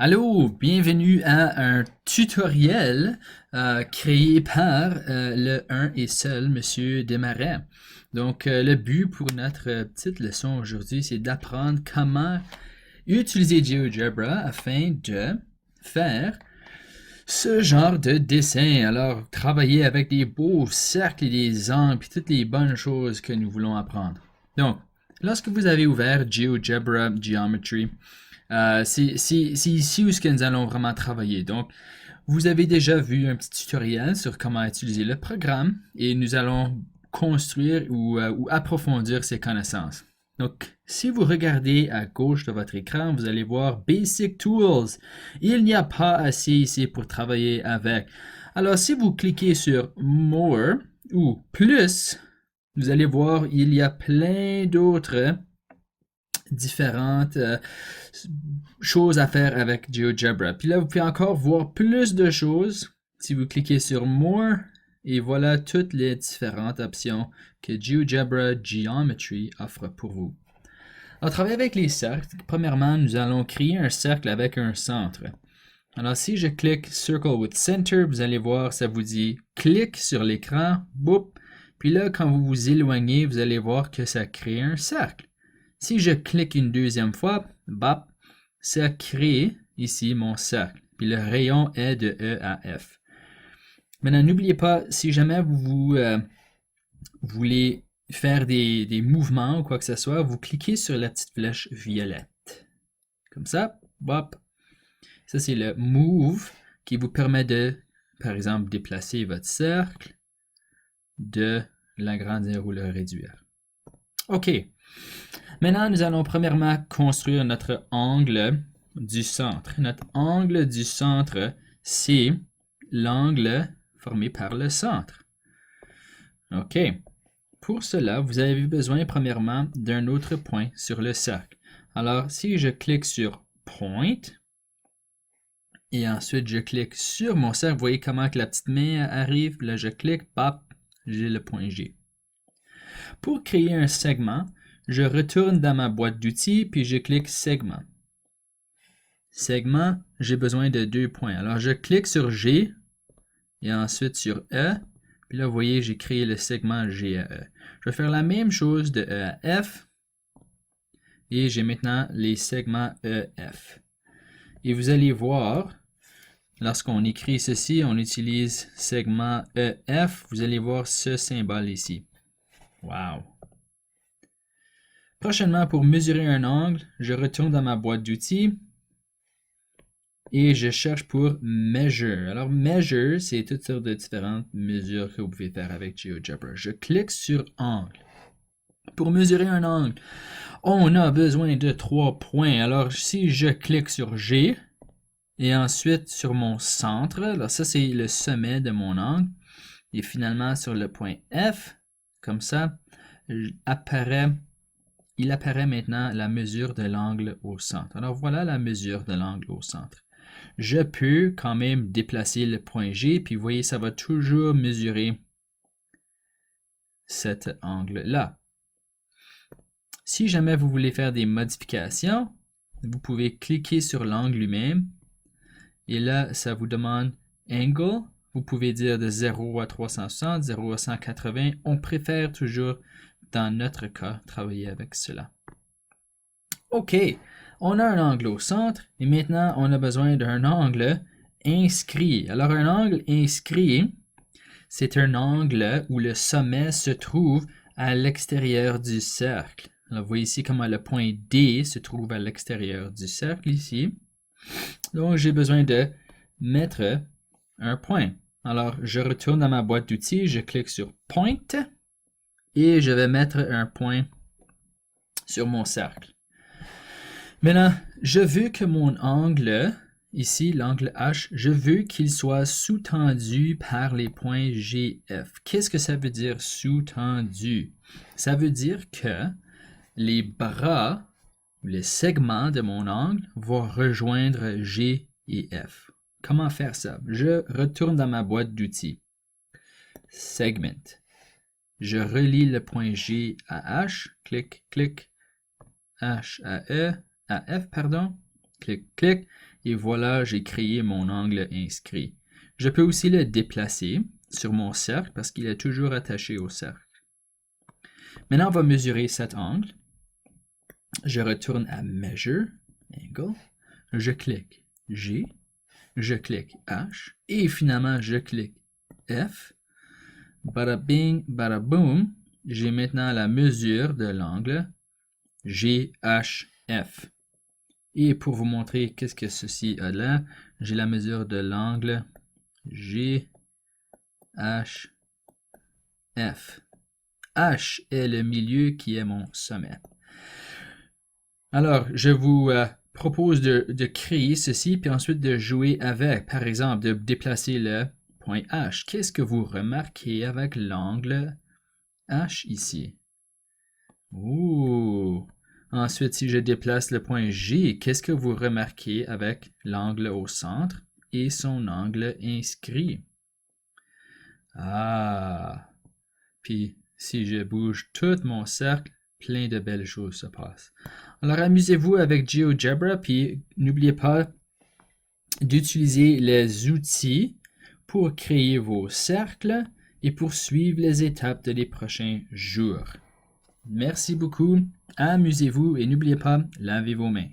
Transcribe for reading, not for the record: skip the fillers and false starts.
Allô, bienvenue à un tutoriel créé par le un et seul Monsieur Desmarais. Donc, le but pour notre petite leçon aujourd'hui, c'est d'apprendre comment utiliser GeoGebra afin de faire ce genre de dessin. Alors, travailler avec des beaux cercles et des angles, et toutes les bonnes choses que nous voulons apprendre. Donc, lorsque vous avez ouvert GeoGebra Geometry, c'est ici où ce que nous allons vraiment travailler. Donc, vous avez déjà vu un petit tutoriel sur comment utiliser le programme et nous allons construire ou approfondir ces connaissances. Donc, si vous regardez à gauche de votre écran, vous allez voir Basic Tools. Il n'y a pas assez ici pour travailler avec. Alors, si vous cliquez sur More ou Plus, vous allez voir il y a plein d'autres différentes choses à faire avec GeoGebra. Puis là, vous pouvez encore voir plus de choses si vous cliquez sur More. Et voilà toutes les différentes options que GeoGebra Geometry offre pour vous. Alors, travailler avec les cercles, premièrement, nous allons créer un cercle avec un centre. Alors, si je clique Circle with Center, vous allez voir, ça vous dit clique sur l'écran, boum. Puis là, quand vous vous éloignez, vous allez voir que ça crée un cercle. Si je clique une deuxième fois, bap, ça crée ici mon cercle. Puis le rayon est de E à F. Maintenant, n'oubliez pas, si jamais vous voulez faire des mouvements ou quoi que ce soit, vous cliquez sur la petite flèche violette. Comme ça, bop. Ça, c'est le Move qui vous permet de, par exemple, déplacer votre cercle, de l'agrandir ou le réduire. OK. Maintenant, nous allons premièrement construire notre angle du centre. Notre angle du centre, c'est l'angle formé par le centre. OK. Pour cela, vous avez besoin premièrement d'un autre point sur le cercle. Alors, si je clique sur Point, et ensuite je clique sur mon cercle, vous voyez comment que la petite main arrive, là je clique, pop, j'ai le point G. Pour créer un segment, je retourne dans ma boîte d'outils, puis je clique Segment. Segment, j'ai besoin de 2 points. Alors, je clique sur G, et ensuite sur E, puis là, vous voyez, j'ai créé le segment G à E. Je vais faire la même chose de E à F, et j'ai maintenant les segments EF. Et vous allez voir, lorsqu'on écrit ceci, on utilise segment EF, vous allez voir ce symbole ici. Wow! Prochainement, pour mesurer un angle, je retourne dans ma boîte d'outils et je cherche pour Measure. Alors, Measure, c'est toutes sortes de différentes mesures que vous pouvez faire avec GeoGebra. Je clique sur Angle. Pour mesurer un angle, on a besoin de 3 points. Alors, si je clique sur G et ensuite sur mon centre, alors ça, c'est le sommet de mon angle, et finalement sur le point F, comme ça, il apparaît maintenant la mesure de l'angle au centre. Alors voilà la mesure de l'angle au centre. Je peux quand même déplacer le point G, puis vous voyez, ça va toujours mesurer cet angle-là. Si jamais vous voulez faire des modifications, vous pouvez cliquer sur l'angle lui-même, et là, ça vous demande Angle. Vous pouvez dire de 0 à 360, 0 à 180. On préfère toujours, dans notre cas, travailler avec cela. OK, on a un angle au centre et maintenant on a besoin d'un angle inscrit. Alors un angle inscrit, c'est un angle où le sommet se trouve à l'extérieur du cercle. Alors vous voyez ici comment le point D se trouve à l'extérieur du cercle ici. Donc j'ai besoin de mettre un point. Alors je retourne dans ma boîte d'outils, je clique sur Point et je vais mettre un point sur mon cercle. Maintenant, je veux que mon angle, ici l'angle H, je veux qu'il soit sous-tendu par les points GF. Qu'est-ce que ça veut dire sous-tendu? Ça veut dire que les bras, les segments de mon angle vont rejoindre G et F. Comment faire ça? Je retourne dans ma boîte d'outils. Segment. Je relie le point G à H. Clic, clic. H à E. À F, pardon. Clic, clic. Et voilà, j'ai créé mon angle inscrit. Je peux aussi le déplacer sur mon cercle parce qu'il est toujours attaché au cercle. Maintenant, on va mesurer cet angle. Je retourne à Measure, Angle. Je clique G. Je clique H. Et finalement, je clique F. Bada bing, bada boom. J'ai maintenant la mesure de l'angle GHF. Et pour vous montrer qu'est-ce que ceci a là, j'ai la mesure de l'angle GHF. H est le milieu qui est mon sommet. Alors, je vous propose de créer ceci, puis ensuite de jouer avec. Par exemple, de déplacer le point H. Qu'est-ce que vous remarquez avec l'angle H ici? Ouh! Ensuite, si je déplace le point G, qu'est-ce que vous remarquez avec l'angle au centre et son angle inscrit? Ah! Puis, si je bouge tout mon cercle, plein de belles choses se passent. Alors, amusez-vous avec GeoGebra, puis n'oubliez pas d'utiliser les outils pour créer vos cercles et pour suivre les étapes de les prochains jours. Merci beaucoup, amusez-vous et n'oubliez pas, lavez vos mains.